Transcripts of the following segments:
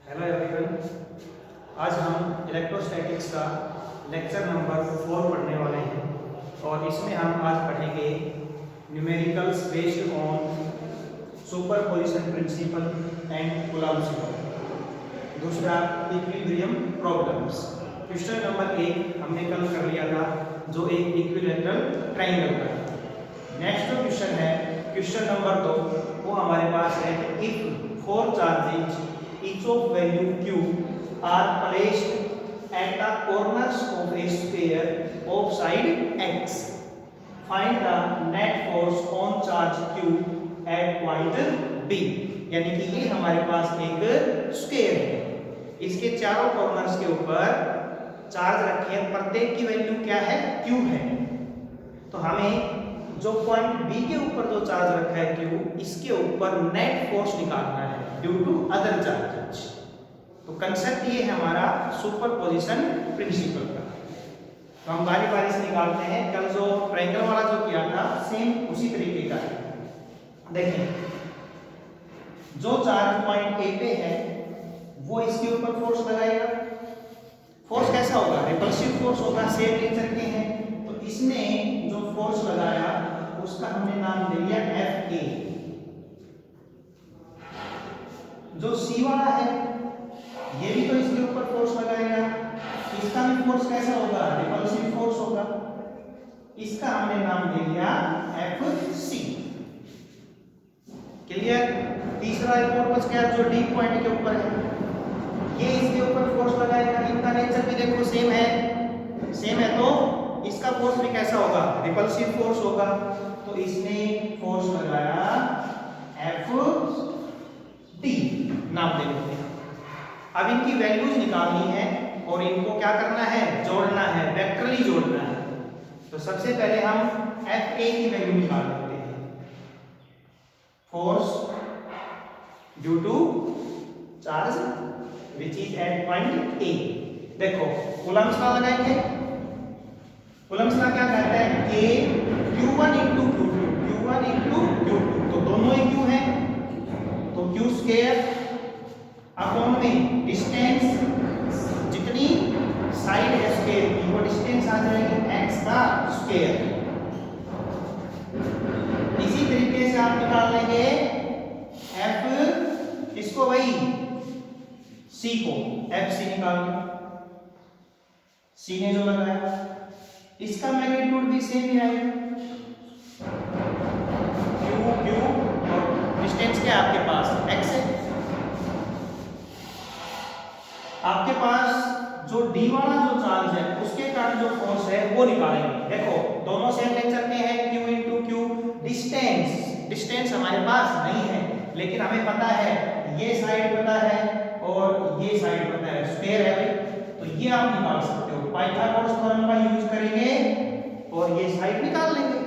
Hello everyone, आज हम electrostatics का लेक्चर नंबर 4 पढ़ने वाले हैं और इसमें हम आज पढ़ेंगे numericals based on superposition principle and Coulomb's law. दूसरा इक्विलिब्रियम प्रॉब्लम्स। क्वेश्चन नंबर 1 हमने कल कर लिया था, जो एक इक्विलैटरल ट्रायंगल का। नेक्स्ट जो क्वेश्चन है, क्वेश्चन नंबर 2, वो हमारे पास है if 4 charges each of value q are placed at the corners of a sphere of side x. Find the net force on charge q at point b. यानी कि ये हमारे पास एक स्फीयर है, इसके चारों कॉर्नर्स के ऊपर चार्ज रखे हैं, प्रत्येक की वैल्यू क्या है, q है। तो हमें जो पॉइंट b के ऊपर जो चार्ज रखा है q, इसके ऊपर नेट फोर्स निकालना है ड्यू टू अदर चार्जेस। तो कंसेप्ट ये है हमारा सुपरपोजिशन प्रिंसिपल का। तो हम बारी बारी से निकालते हैं। कल जो ट्रायंगल वाला जो किया था, सेम उसी तरीके का है। देखें, जो चार्ज पॉइंट ए पे है वो इसके ऊपर फोर्स लगाएगा। फोर्स कैसा होगा, रिपल्सिव फोर्स होगा, सेम नेचर के हैं। तो इसने जो फोर्स लगाया उसका हमने नाम दे दिया एफ ए। जो सी वाला है ये भी तो इसके ऊपर फोर्स लगाएगा, इसका भी फोर्स कैसा होगा, रिपल्सिव फोर्स होगा। इसका हमने नाम दे दिया एफ सी। क्लियर। तीसरा एक और बच गया जो डी पॉइंट के ऊपर है, ये इसके ऊपर फोर्स लगाएगा। इनका नेचर भी देखो सेम है, तो इसका फोर्स भी कैसा होगा, रिपल्सिव फोर्स होगा। तो इसने फोर्स लगाया एफ टी, नाम दे देते हैं। अब इनकी वैल्यूज निकालनी है और इनको क्या करना है, जोड़ना है, वेक्टरली जोड़ना है। तो सबसे पहले हम एफ ए की वैल्यू निकाल लेते हैं। Force due to charge which is at point A. देखो कूलम्ब्स का लगाएंगे। कूलम्ब्स का क्या कहता है, k q1 into q2, q1 into q2। तो दोनों ही q हैं, तो q स्क्वायर अपॉन में डिस्टेंस, जितनी साइड है स्क्वायर की वो डिस्टेंस आ जाएगी x का स्क्वायर। इसी तरीके से आप निकाल लेंगे f, इसको वही c को एफ सी निकाल लो। c ने जो लगाया इसका मैग्नीट्यूड भी सेम ही आएगा, q और डिस्टेंस क्या है आपके पास, x है। आपके पास जो डी वाला जो चार्ज है उसके कारण जो फोर्स है वो निकालेंगे। देखो दोनों सेम नेचर के हैं, q इंटू क्यू। डिस्टेंस हमारे पास नहीं है, लेकिन हमें पता है ये साइड पता है और ये साइड पता है, स्क्वायर है भाई। तो ये आप निकाल सकते हो, पाइथागोरस थ्योरम का यूज करेंगे और ये साइड निकाल लेंगे।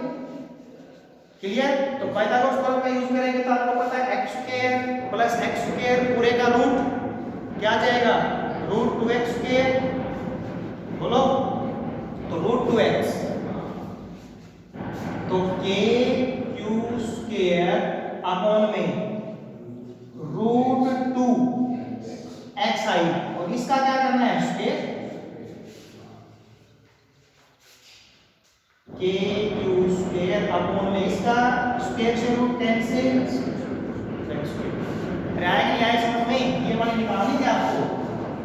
क्लियर। तो पाइथागोरस थ्योरम का यूज करेंगे तो आपको पता है x square plus x square पूरे का रूट क्या जाएगा, रूट 2x स्क्वायर। बोलो, तो रूट 2x, तो k q स्क्वायर अपॉन में रूट 2x आई। और इसका क्या करना है, square, k q square upon में इसका स्क्वायर से रूट 10 से समझ में। ये वाली निकालनी थी आपको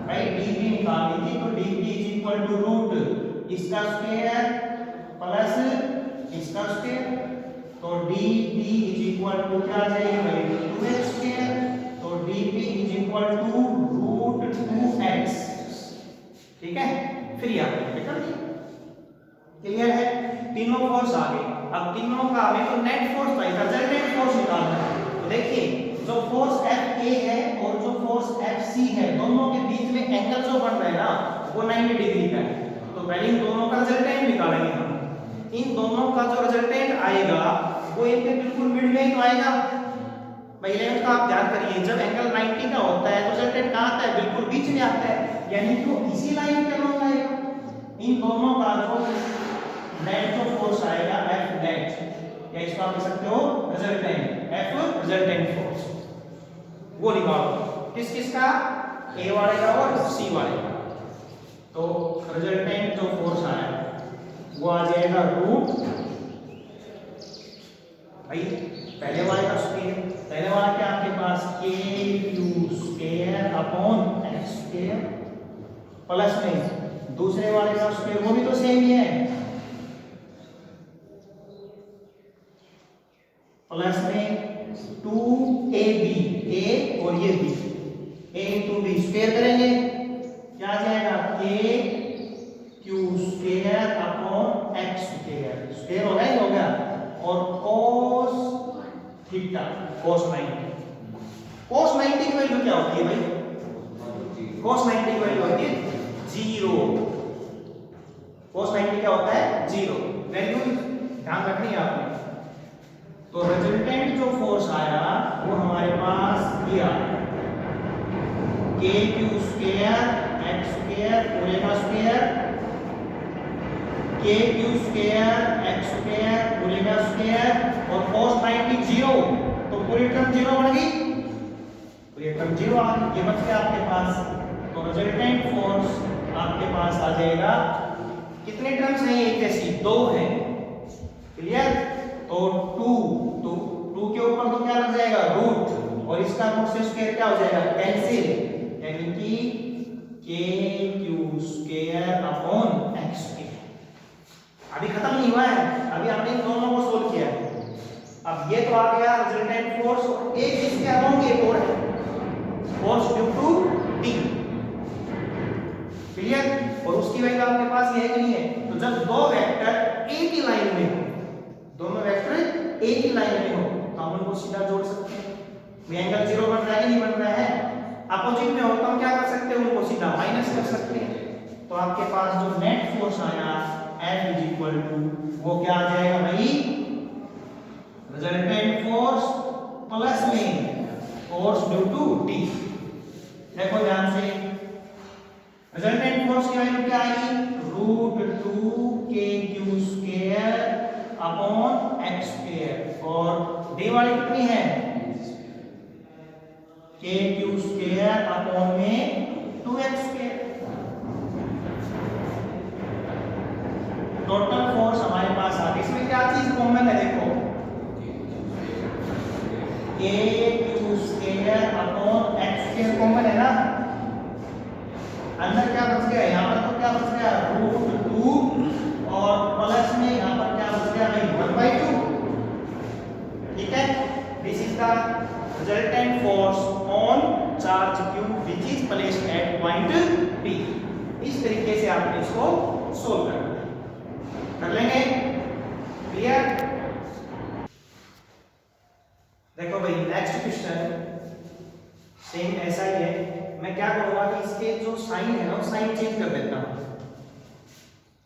भाई, dv निकालनी थी। तो dv is equal to root इसका स्क्वायर प्लस इसका स्क्वायर। तो dp इज इक्वल टू क्या आ जाएगी भाई, 2x स्क्वायर। तो dp is equal to root 2x। ठीक है, फिर यहाँ पे कर दिया। क्लियर है। तीनों फोर्स आ गए। अब तीनों का हमें तो नेट फोर्स चाहिए, रिजल्टेंट फोर्स निकालना है। तो देखिए जो फोर्स एफ ए है और जो फोर्स एफ सी है, दोनों के बीच में एंगल जो बन रहा है ना वो 90 डिग्री का है। तो पहले इन दोनों का रिजल्टेंट निकालेंगे हम। इन दोनों का जो रिजल्टेंट आएगा वो इनके बिल्कुल मिड में ही तो आएगा भाई। 11th का आप ध्यान करिए, जब एंगल 90 का होता है तो रिजल्टेंट कहां आता है, बिल्कुल बीच में आता है, यानी कि वो इसी लाइन के अलॉन्ग आएगा। इन दोनों का जो नेट जो फोर्स आएगा एफ नेट, या इसको आप लिख सकते हो रिजल्टेंट, एफ रिजल्टेंट फोर्स, वो निकालो। किस किस का, ए वाले का और सी वाले का। तो रिजल्टेंट जो फोर्स आया वो आ जाएगा रूट, भाई पहले वाले का स्क्वायर, पहले वाला क्या आपके पास के Q square upon X square, plus में दूसरे वाले का स्क्वायर वो भी तो सेम ही है, प्लस में 2ab, a और ये b, a into B square करेंगे क्या आ जाएगा के Q square upon X square, square हो गया और cos थीटा cos 90, cos 90 की वैल्यू क्या होती है भाई, cos 90 की वैल्यू होती है 0, cos 90 क्या होता है 0, वैल्यू ध्यान रखनी है आपने। तो रिजल्टेंट जो फोर्स आया वो हमारे पास दिया के क्यू स्क्वायर एक्स स्क्वायर पूरे का स्क्वायर, के क्यू स्क्वायर एक्स स्क्वायर पूरे का स्क्वायर और cos 90 0, तो पूरी टर्म 0 बन गई, पूरी टर्म 0 आ गई, ये बच गया आपके पास। तो रिजल्टेंट फोर्स आपके पास आ जाएगा, कितने टर्म्स हैं एक जैसी, 2 है, क्लियर। तो 2 के ऊपर तो क्या लग जाएगा रूट, और इसका रूट से स्क्वायर क्या हो जाएगा कैंसिल, यानी कि के Q square upon X square. अभी खत्म नहीं हुआ है, अभी हमने इन दोनों को सोल्व किया है। अब ये तो आ गया रिजल्टेंट फोर्स, एक इसके अराउंड एक और है force due to T, clear. और उसकी वैल्यू आपके पास ये है कि नहीं है, तो जब दो वेक्टर एक ही लाइन में हो, दोनों वेक्टर एक ही लाइन में हो तो हम उनको सीधा जोड़ सकते हैं, एंगल 0 बन रहा है नहीं बन रहा है, अपोजिट में हो तो हम क्या कर सकते हैं उनको सीधा माइनस कर सकते हैं। तो आपके पास जो नेट फोर्स आया F इज इक्वल टू वो क्या आ जाएगा भाई, रिजल्टेंट फोर्स प्लस में फोर्स ड्यू टू टी। देखो ध्यान से, रिजल्टेंट फोर्स की वैल्यू क्या आएगी √2 अपॉन एक्स स्क्वायर, और डी वाली कितनी है के क्यू स्क्वायर अपॉन में 2x स्क्वायर। टोटल फोर्स हमारे पास आ गई, इसमें क्या चीज कॉमन है देखो, के Q square upon X square common है ना, अंदर क्या बच गया, यहाँ पर तो क्या बच गया √2 और प्लस में यहाँ पर क्या बच गया भाई 1/2, ठीक है। This is the resultant force on charge q which is placed at point P। इस तरीके से आपने इसको सोल्व करना है, कर लेंगे, क्लियर। देखो भाई नेक्स्ट क्वेश्चन सेम ऐसा ही है, मैं क्या करूंगा कि इसके जो साइन है ना साइन चेंज कर देता हूं,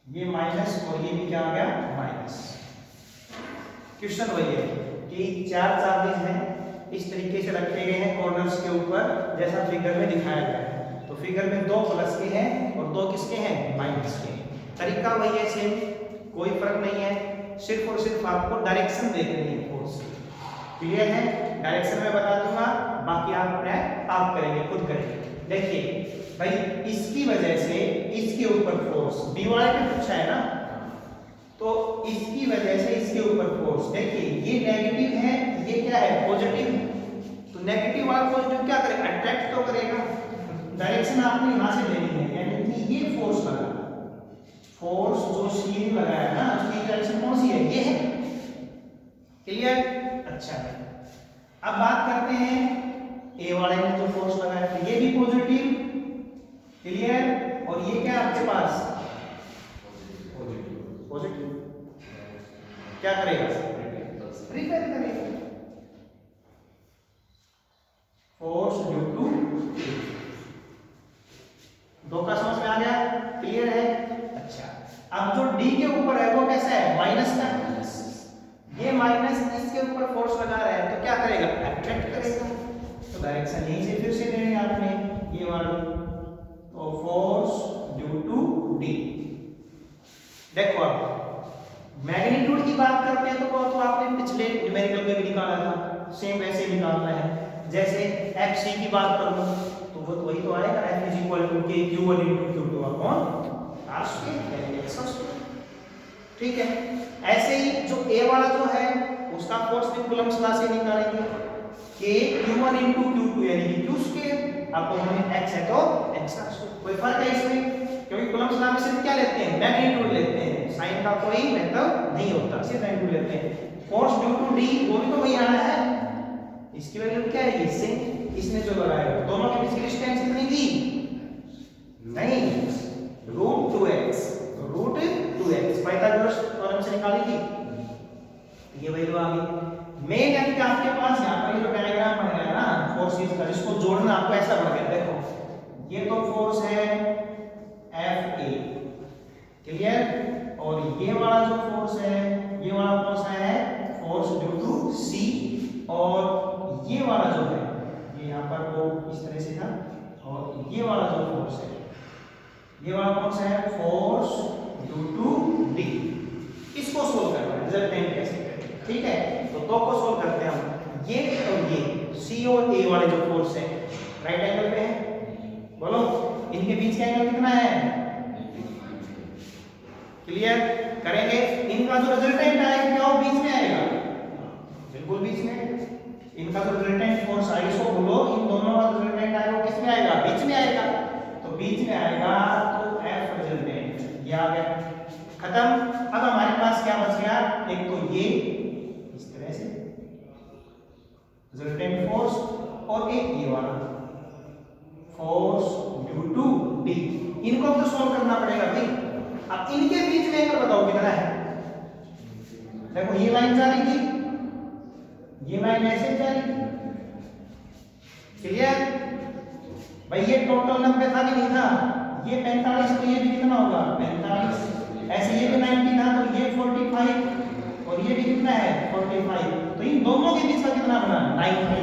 ये माइनस और ये भी क्या आ गया माइनस। क्वेश्चन वही है कि 4 चार्जेस हैं, इस तरीके से रखे गए हैं कॉर्नर्स के ऊपर जैसा फिगर में दिखाया गया है। तो फिगर में 2 प्लस के हैं और 2 किसके हैं माइनस के। तरीका वही है सेम, कोई फर्क नहीं है, सिर्फ और सिर्फ आपको डायरेक्शन देखनी है फोर्स, क्लियर है। डायरेक्शन में बता दूंगा, बाकी आप करेंगे, खुद करेंगे। देखिए भाई इसकी वजह से इसके ऊपर फोर्स बी वाले पे पूछा है ना, तो इसकी वजह से इसके ऊपर फोर्स, देखिए ये नेगेटिव है ये क्या है पॉजिटिव, तो नेगेटिव वाला पॉजिटिव क्या करेगा अट्रैक्ट तो करेगा। डायरेक्शन आपने यहां से लेनी है, यानी कि ये फोर्स लगा, फोर्स जो सी लगाया ना उसकी डायरेक्शन कौन सी है ये है, क्लियर। अच्छा है, अब बात करते हैं ए वाले ने जो फोर्स लगाया था ये भी पॉजिटिव, क्लियर। और ये क्या आपके पास पॉजिटिव, क्या करेगा रिपेल करेगा, फोर्स ड्यू टू दो का समझ में आ गया, क्लियर है। अच्छा अब जो डी के ऊपर है वो कैसा है माइनस का, ये माइनस इसके ऊपर फोर्स लगा रहा है तो क्या करेगा अट्रैक्ट करेगा, तो डायरेक्शन यहीं से फिर से लेंगे आपने ये वाली, तो फोर्स ड्यू टू डी। देखो अब मैग्नीट्यूड की बात करते हैं तो आपने पिछले न्यूमेरिकल में भी निकाला था, सेम वैसे निकालना है। जैसे एफ सी की बात करूं तो वो तो वही तो आएगा, इक्वल टू के Q1 into Q2 upon R square यानी x स्क्वायर। ठीक है, ऐसे ही जो A वाला जो है उसका फोर्स भी कूलम्ब्स लॉ से निकालेंगे के Q1 into Q2 यानी कि Q स्क्वायर अपॉन x है तो x स्क्वायर। कोई फर्क है इसमें? क्योंकि कूलम्ब्स लॉ में सिर्फ क्या लेते हैं, मैग्नीट्यूड लेते हैं, साइन का कोई मतलब नहीं होता, सिर्फ मैग्नीट्यूड लेते हैं। फोर्स ड्यू टू D वो भी तो वही आना है, इसकी वैल्यू क्या है, इससे इसने जो लगाया दोनों के बीच की डिस्टेंस कितनी थी, नहीं √2x, √2x पाइथागोरस थ्योरम से निकाली थी, ये वैल्यू आ गई। मेन यानी कि आपके पास यहाँ पर ये जो डायग्राम बन गया ना फोर्सेस का, जिसको जोड़ना आपको ऐसा बन गया, देखो ये तो फोर्स है FA, क्लियर, और ये वाला जो फोर्स है, ये वाला फोर्स है फोर्स ड्यू टू C, और ये वाला जो है ये यहाँ पर वो इस तरह से था, और ये वाला जो फोर्स है, ये वाला फोर्स है फोर्स ड्यू टू D। इसको सोल्व करना है, रिजल्टेंट कैसे करें, ठीक है, तो दो को सोल्व करते हैं हम, ये और ये C और A वाले जो फोर्स है राइट एंगल पे है, बोलो इनके बीच का एंगल कितना है, क्लियर करेंगे, इनका जो रिजल्टेंट आएगा क्या वो बीच में आएगा, बिल्कुल बीच में, इनका जो रिजल्टेंट फोर्स आएगा इसको बोलो, इन दोनों का रिजल्टेंट आएगा वो किस में आएगा, बीच में आएगा, तो बीच में आएगा तो F रिजल्टेंट ये आ गया, खत्म। अब हमारे पास क्या बच गया, एक तो ये इस तरह से रिजल्टेंट फोर्स, और एक ये वाला फोर्स ड्यू टू D, इनको तो सॉल्व करना पड़ेगा भाई। अब इनके बीच में एंगल बताओ कितना है, देखो ये लाइन जा रही थी, ये लाइन ऐसे जा रही थी, क्लियर भाई, ये टोटल 90 था कि नहीं था, ये 45, तो ये भी कितना होगा 45, ऐसे ये भी 90 था तो ये 45, और ये भी कितना है 45, तो इन दोनों के बीच का कितना बना 90,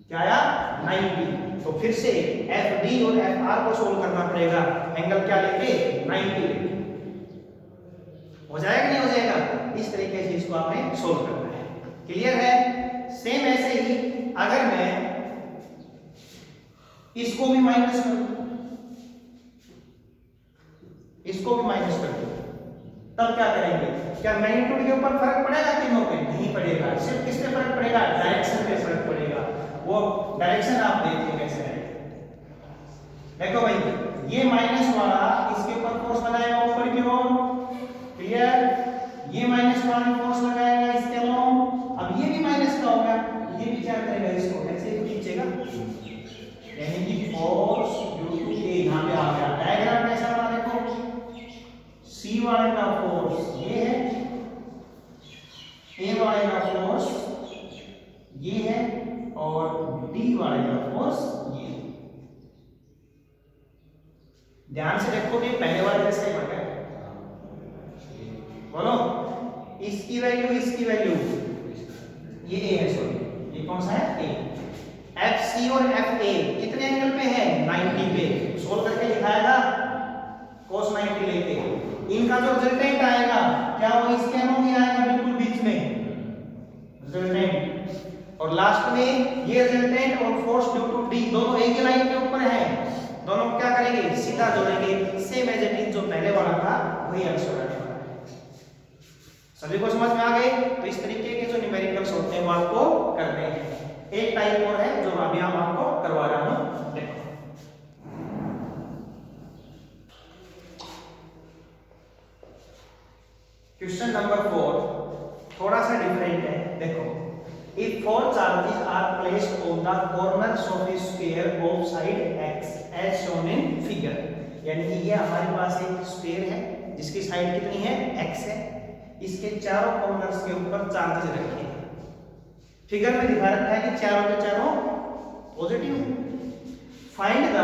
क्या आया 90, तो फिर से FD और FR को सोल्व करना पड़ेगा, एंगल क्या लेंगे 90 लेंगे, हो जाएगा नहीं हो जाएगा, इस तरीके से इसको आपने सोल्व करना है, क्लियर है। सेम ऐसे ही अगर मैं इसको भी माइनस कर दूं, इसको भी माइनस कर दूं, तब क्या करेंगे, क्या मैग्नीट्यूड के ऊपर फर्क पड़ेगा तीनों पे, नहीं पड़ेगा, सिर्फ किस पे फर्क पड़ेगा, डायरेक्शन पे फर्क पड़ेगा, वो डायरेक्शन आप देखिए कैसे है, देखो भाई ये माइनस वाला इसके ऊपर फोर्स लगाएगा ऊपर की ओर, क्लियर, ये माइनस वाला फोर्स लगाएगा इसके अलोंग, अब ये भी माइनस का होगा, ये भी क्या करेगा इसको ऐसे ही खींचेगा, यानी कि फोर्स ड्यू टू A यहां पे आ गया, डायग्राम कैसा बना देखो, C वाले का फोर्स ये है, A वाले का फोर्स ये है, और D वाले का फोर्स ये है। ध्यान से देखो कि पहले वाले जैसा ही बन गया, बोलो इसकी वैल्यू ये A है, सॉरी ये कौन सा है A, FC और FA कितने एंगल पे है 90 पे, सोल्व करके लिखाएगा cos 90 लेके, इनका जो रिजल्टेंट आएगा क्या वो इसके अलोंग ही आएगा, बिल्कुल बीच में रिजल्टेंट, और लास्ट में ये रिजल्टेंट और फोर्स ड्यू टू D दोनों एक ही लाइन के ऊपर है, दोनों क्या करेंगे सीधा जोड़ेंगे, सेम एज इट इज जो पहले वाला था वही आंसर आने वाला है। सभी को समझ में आ गए, तो इस तरीके के जो न्यूमेरिकल्स होते हैं वो आपको करने हैं। एक टाइप और है जो अभी हम आपको करवा रहा हूं, देखो क्वेश्चन नंबर 4 थोड़ा सा डिफरेंट है, देखो if 4 charges are placed on the corners of a sphere of side x as shown in figure, यानी कि ये हमारे पास एक स्फीयर है जिसकी साइड कितनी है x है, इसके चारों कॉर्नर्स के ऊपर चार्जेस रखे हैं, फिगर में दिखा रखा है कि चारों के चारों positive, find the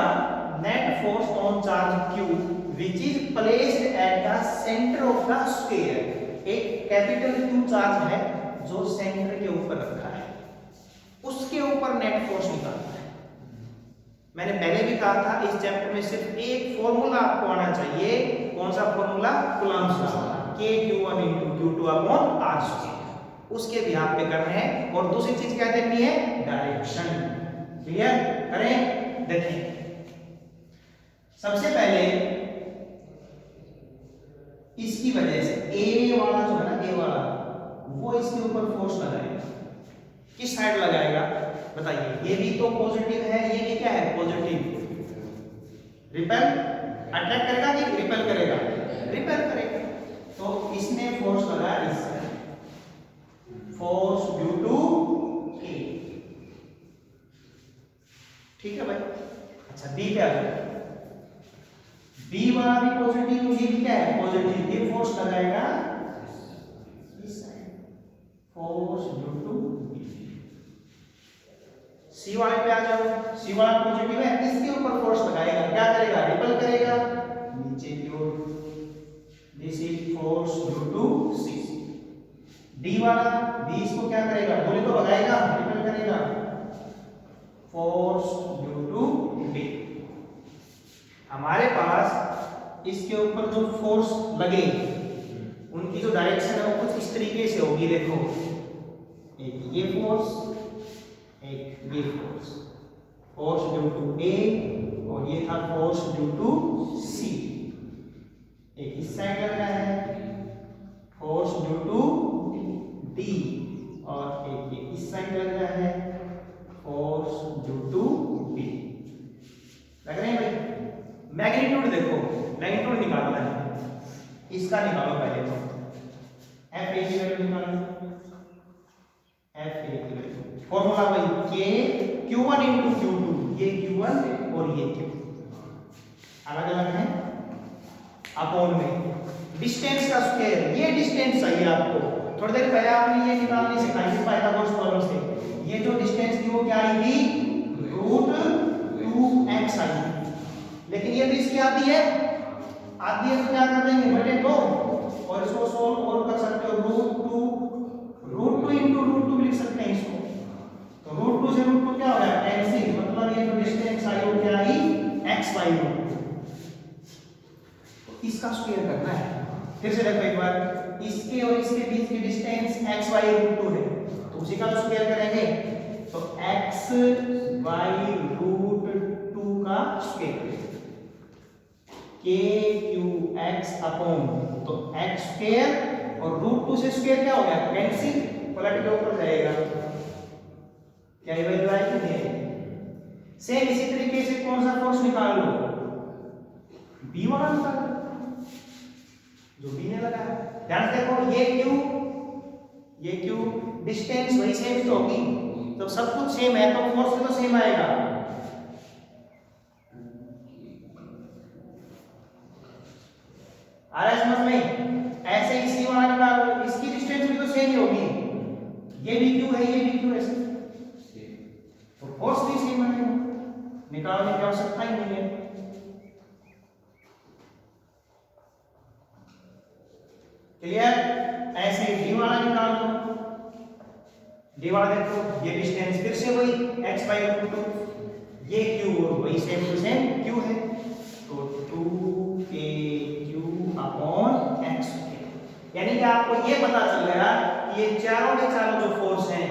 net force on charge q which is placed at the center of the sphere, एक कैपिटल Q चार्ज है जो सेंटर के ऊपर रखा है, उसके ऊपर नेट फोर्स निकालना है। मैंने पहले भी कहा था इस चैप्टर में सिर्फ एक फॉर्मूला आपको आना चाहिए, कौन सा formula, Coulomb's law, K(Q1 × Q2/R², उसके भी आप पे करने हैं, और दूसरी चीज क्या देखनी है, डायरेक्शन, क्लियर करें। देखिए सबसे पहले इसकी वजह से ए वाला जो है ना, ए वाला, वो इसके ऊपर फोर्स लगाएगा। किस साइड लगाएगा बताइए? ये भी तो पॉजिटिव है, ये भी क्या है? पॉजिटिव। रिपेल अट्रैक्ट करेगा कि रिपेल करेगा? रिपेल करेगा। तो इसने फोर्स लगाया इस साइड, फोर्स ड्यू टू ए। ठीक है भाई। अच्छा बी पे आ जाओ। बी वाला भी पॉजिटिव, ये भी क्या है? पॉजिटिव। ये फोर्स लगाएगा इस side, force due to B. C वाले पे आ जाओ। सी वाला पॉजिटिव है, इसके ऊपर फोर्स लगाएगा, क्या करेगा? रिपेल करेगा नीचे की ओर। This is force due to C. D वाला, बी इसको क्या करेगा? बोले तो लगाएगा, रिपेल करेगा, फोर्स ड्यू टू डी। हमारे पास इसके ऊपर जो फोर्स लगे उनकी जो डायरेक्शन है वो कुछ इस तरीके से होगी। देखो, एक ये फोर्स, एक ये फोर्स, फोर्स ड्यू टू ए, और ये था फोर्स ड्यू टू सी। एक इस साइड लग रहा है, फोर्स ड्यू टू डी, और एक ये इस साइड लग रहा है, फोर्स ड्यू टू बी। लग रहे हैं भाई? मैग्नीट्यूड देखो, मैग्नीट्यूड निकालना है, इसका निकालो पहले तो। एफ ए की वैल्यू निकालो, एफ ए की वैल्यू फॉर्मूला वही के Q1 into Q2, ये Q1 और ये Q अलग अलग है, अपॉन में डिस्टेंस का स्क्वायर। ये डिस्टेंस चाहिए आपको। थोड़ी देर पहले आपने ये निकालने सिखाई थी पाइथागोरस थ्योरम से। ये जो डिस्टेंस थी वो क्या आई थी? √2x आई थी। लेकिन ये भी इसकी आधी है, आधी है तो क्या कर देंगे? बटे 2, और इसको सोल्व और कर सकते हो। √2 into √2 भी लिख सकते हैं इसको। तो √2 से √2 क्या हो गया? कैंसिल। मतलब ये जो डिस्टेंस आई वो क्या आई? x y √2। तो इसका स्क्वायर करना है। फिर से देखो एक बार, इसके और इसके बीच की डिस्टेंस x y √2 है, तो उसी का स्क्वायर करेंगे। तो x y √2 का square, k q x upon, तो x स्क्वायर और √2 से स्क्वायर क्या हो गया? कैंसिल, पलट के ऊपर जाएगा। क्या ये वैल्यू आई कि नहीं? सेम इसी तरीके से कौन सा फोर्स निकाल लो? बी वाला निकाल लो, जो बी ने लगाया। ध्यान से देखो, ये क्यू डिस्टेंस वही सेम तो होगी, तो सब कुछ सेम है तो फोर्स भी तो सेम आएगा। आ रहा है समझ में? ऐसे इसी वाला निकालो, इसकी डिस्टेंस भी तो सेम ही होगी। ये भी क्यू है, ये भी क्यू है, तो फोर्स भी सेम बनेगा। निकालने की आवश्यकता ही नहीं है। क्लियर? ऐसे डी वाला निकाल दो। डी वाला देखो, ये डिस्टेंस फिर से वही x y √2, ये q और वही सेम टू सेम q है, तो 2kq अपॉन x। यानी कि आपको ये पता चल गया कि ये चारों के चारों जो फोर्स हैं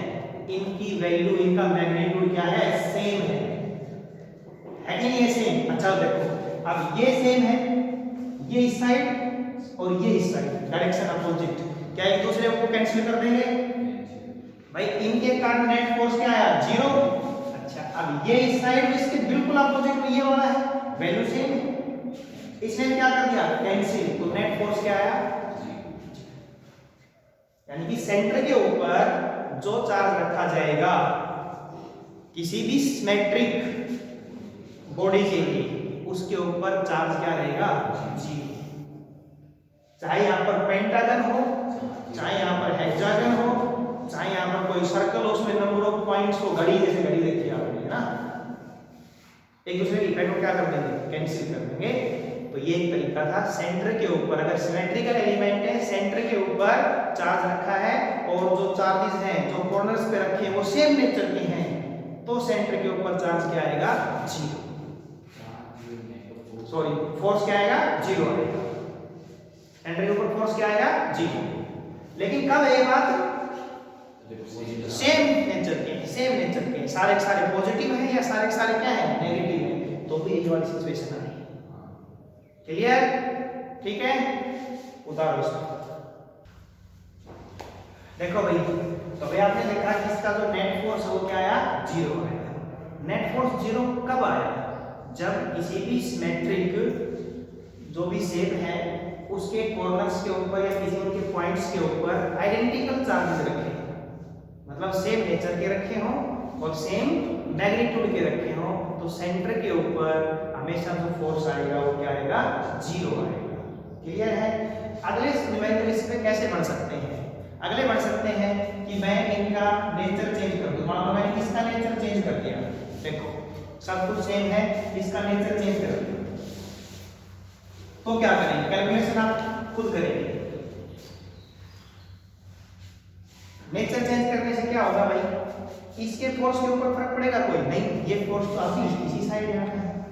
इनकी वैल्यू, इनका मैग्नीट्यूड क्या है? सेम है कि नहीं? सेम। अच्छा देखो, अब ये सेम है, ये इस साइड और ये इस साइड, डायरेक्शन अपोजिट, क्या एक दूसरे को कैंसिल कर देंगे भाई? इनके कारण नेट फोर्स क्या आया? 0। अच्छा, अब ये इस साइड इसके बिल्कुल अपोजिट में ये वाला है, वैल्यू सेम है, इसने क्या कर दिया? कैंसिल, तो नेट फोर्स क्या आया? यानी कि सेंटर के ऊपर जो चार्ज रखा जाएगा किसी भी सिमेट्रिक बॉडी के लिए, उसके ऊपर चार्ज क्या रहेगा? 0। चाहे यहां पर पेंटागन हो, चाहे यहां पर हेक्सागन हो, चाहे यहां पर कोई सर्कल हो, उसमें नंबर ऑफ पॉइंट्स को घड़ी जैसे घड़ी देखी आपने, है ना? एक दूसरे की इफेक्ट को क्या कर देंगे? कैंसिल कर देंगे। तो ये एक तरीका था। सेंटर के ऊपर अगर सिमेट्रिकल एलिमेंट है, सेंटर के ऊपर चार्ज रखा है और जो चार्जेस हैं जो कॉर्नर्स पे रखे हैं वो सेम नेचर के हैं, तो सेंटर के ऊपर चार्ज क्या आएगा? 0। सॉरी, फोर्स क्या आएगा? 0 आएगा। सेंटर के ऊपर फोर्स क्या आएगा? 0। लेकिन कब है ये बात? सेम नेचर के, सेम नेचर के, सारे के सारे पॉजिटिव है या सारे के सारे क्या है? नेगेटिव है, तो भी यही वाली सिचुएशन आ रही है। क्लियर? ठीक है, उतारो इसको। देखो भाई, तो भाई आपने देखा कि इसका जो नेट फोर्स है वो क्या आया, 0 आया। नेट फोर्स 0 कब आया? जब किसी भी सिमेट्रिक जो भी शेप है उसके कॉर्नर्स के ऊपर या किसी उनके पॉइंट्स के ऊपर आइडेंटिकल चार्जेस रखे, मतलब सेम नेचर के रखे हों और सेम मैग्नीट्यूड के रखे हों, तो सेंटर के ऊपर हमेशा जो फोर्स आएगा वो क्या आएगा, 0 आएगा। क्लियर है? अगले न्यूमेरिकल इसमें कैसे बढ़ सकते हैं? अगले बढ़ सकते हैं कि मैं इनका नेचर चेंज कर दूं। मान लो मैंने इसका नेचर चेंज कर दिया, देखो सब कुछ सेम है, इसका नेचर चेंज कर दिया, तो क्या करेंगे? कैलकुलेशन आप खुद करेंगे। नेचर चेंज करने से क्या होगा भाई, इसके फोर्स के ऊपर फर्क पड़ेगा कोई नहीं, ये फोर्स तो अभी इसी साइड जाना है,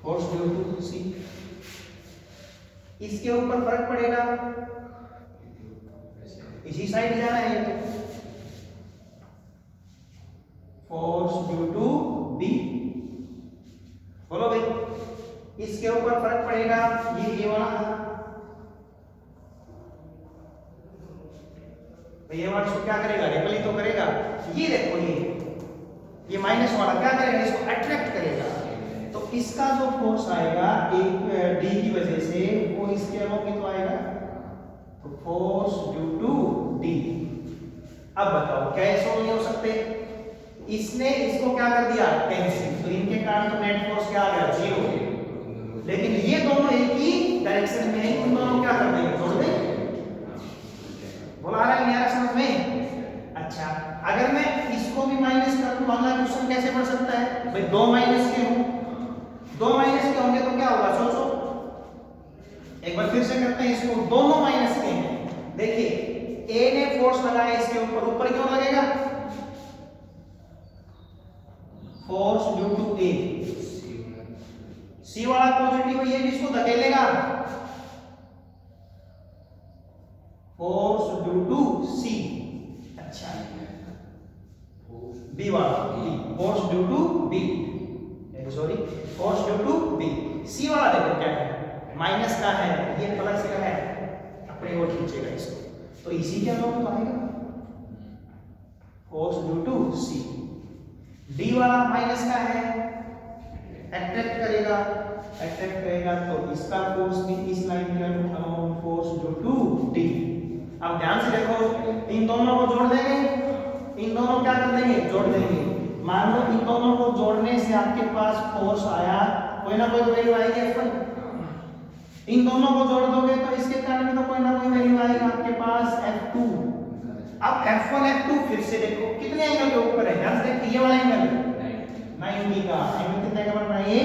फोर्स ड्यू टू सी, इसके ऊपर फर्क पड़ेगा, इसी साइड जाना है, ये तो फोर्स ड्यू टू बी। बोलो भाई, इसके ऊपर फर्क पड़ेगा, ये वाला ये वाला इसको क्या करेगा, रिपल ही तो करेगा। ये देखो, ये माइनस वाला क्या करेगा, इसको अट्रैक्ट करेगा, तो इसका जो फोर्स आएगा एक डी की वजह से वो इसके अलोंग तो आएगा, तो फोर्स ड्यू टू डी। अब बताओ क्या ये सोल्व नहीं हो सकते? इसने इसको क्या कर दिया, कैंसिल, तो इनके कारण तो नेट फोर्स क्या आ गया, 0। लेकिन ये दोनों एक ही डायरेक्शन में है, इन दोनों क्या कर देंगे, जोड़ देंगे। बोला रहा है नहीं आ रहा समझ में? अच्छा, अगर मैं इसको भी माइनस कर दूं, अगला क्वेश्चन कैसे बढ़ सकता है भाई, 2 माइनस के हों, 2 माइनस के होंगे तो क्या होगा, सोचो एक बार फिर से करते हैं इसको। दोनों माइनस के हैं, देखिए ए ने फोर्स लगाया इसके ऊपर, ऊपर क्यों लगेगा, force due to A, C वाला पॉजिटिव है, ये भी इसको धकेलेगा, फोर्स ड्यू टू सी। अच्छा, बी वाला, force due to B, sorry force due to B. C वाला देखो क्या है, माइनस का है, ये प्लस का है, अपने ओर खींचेगा इसको, तो इसी के अलोंग तो आएगा, force due to C. D वाला माइनस का है, अट्रैक्ट करेगा, तो इसका फोर्स भी इस लाइन के along, force due to D. अब ध्यान से देखो, इन दोनों को जोड़ देंगे, इन दोनों क्या कर देंगे, जोड़ देंगे। मान लो इन दोनों को जोड़ने से आपके पास फोर्स आया, कोई ना कोई वैल्यू आएगी F1, इन दोनों को जोड़ दोगे तो इसके कारण भी तो कोई ना कोई वैल्यू आएगा आपके पास F2। अब F1 F2 फिर से देखो कितने एंगल के ऊपर है, ध्यान से देखिए, ये वाला एंगल 90 का एंगल कितने का बन रहा है, ये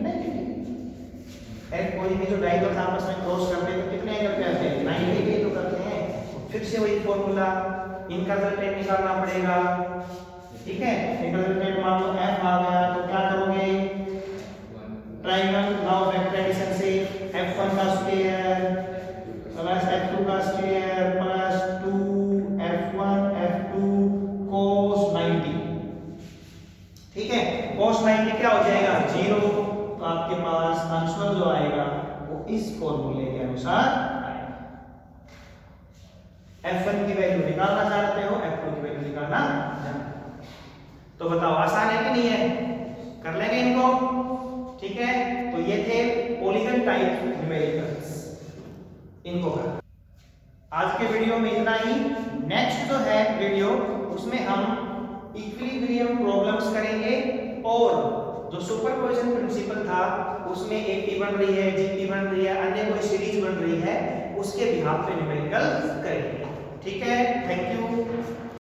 90। कोई भी जो डायगोनल आपस में क्रॉस करते हैं तो कितने एंगल पे आते हैं, 90 के तो करते हैं। फिर से वही फॉर्मूला, इनका रिजल्टेंट निकालना पड़ेगा, ठीक है। इनका रिजल्टेंट मान लो f आ गया, तो क्या करोगे, ट्रायंगल लॉ ऑफ एडिशन से f1 का स्क्वायर प्लस f2 का square plus 2f1 f2 cos 90, ठीक है। cos 90 क्या हो जाएगा, 0, तो आपके पास आंसर जो आएगा वो इस फॉर्मूले के अनुसार F1 की वैल्यू निकालना चाहते हो, F2 की वैल्यू निकालना जानते हो, तो बताओ आसान है कि नहीं है, कर लेंगे इनको, ठीक है। तो ये थे पॉलीगन टाइप न्यूमेरिकल्स, इनको कर। आज के वीडियो में इतना ही। नेक्स्ट जो है वीडियो उसमें हम इक्विलिब्रियम प्रॉब्लम्स करेंगे, और जो सुपरपोजिशन प्रिंसिपल था उसमें एपी बन रही है, जीपी बन रही है, अन्य कोई सीरीज बन रही है, उसके बिहाफ पे न्यूमेरिकल करेंगे, ठीक है। Thank you.